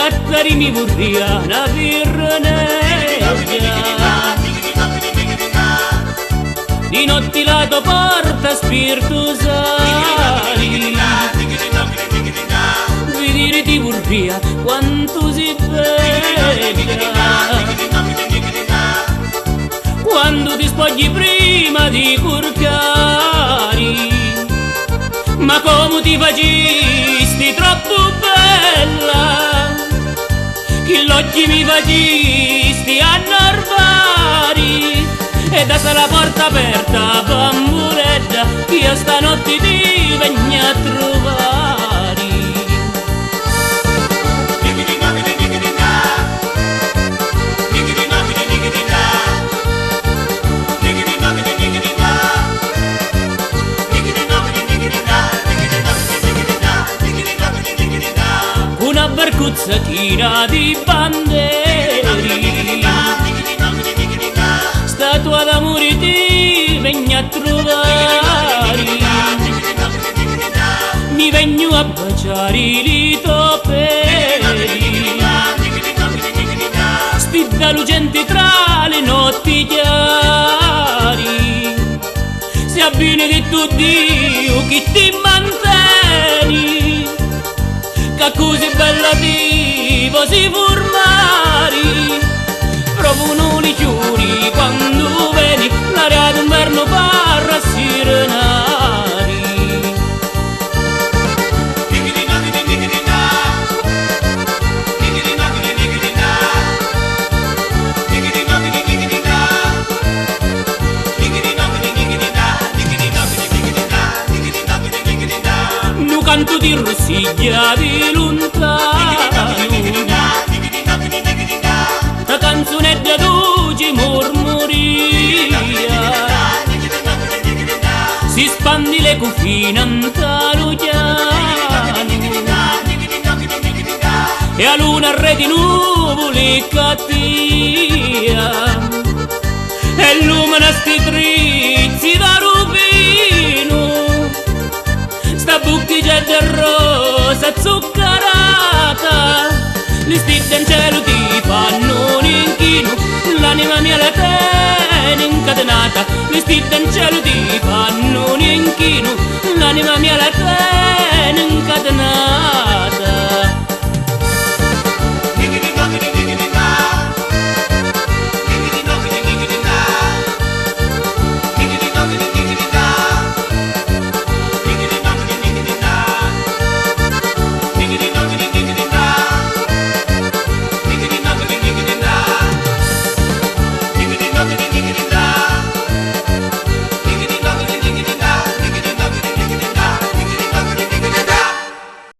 Cattari mi vorria una virnegia, di notte la tua porta spirituosari, vedere ti vorria quanto si bella, quando ti spogli prima di curcari, ma come ti facisti troppo bella, che l'occhi mi facisti a narvari, e da sta la porta aperta bambureggia, che io stanotte ti vengo a trovare. Una barcuzzatina di banderi, statua d'amore ti vengo a trovare, mi vengo a baciare i toperi, spidda lucente tra le notti chiari, si abbini di tuo Dio che ti mantieni, che così bella ti si formari, provo non li chiuri quando veni l'aria d'inverno parra sirenari. Nu canto di Rosiglia di lontano, la canzonetta dolce mormoria, si spandi le confine antalugiano, e a luna re di nuvole cattia, e lumina sti trizzi da rubino, sta bottiglia di rosa zuccherata, li stippi in cielo ti fanno un inchino, l'anima mia la tiene incatenata, li stippi in cielo ti fanno un inchino, l'anima mia la tiene incatenata.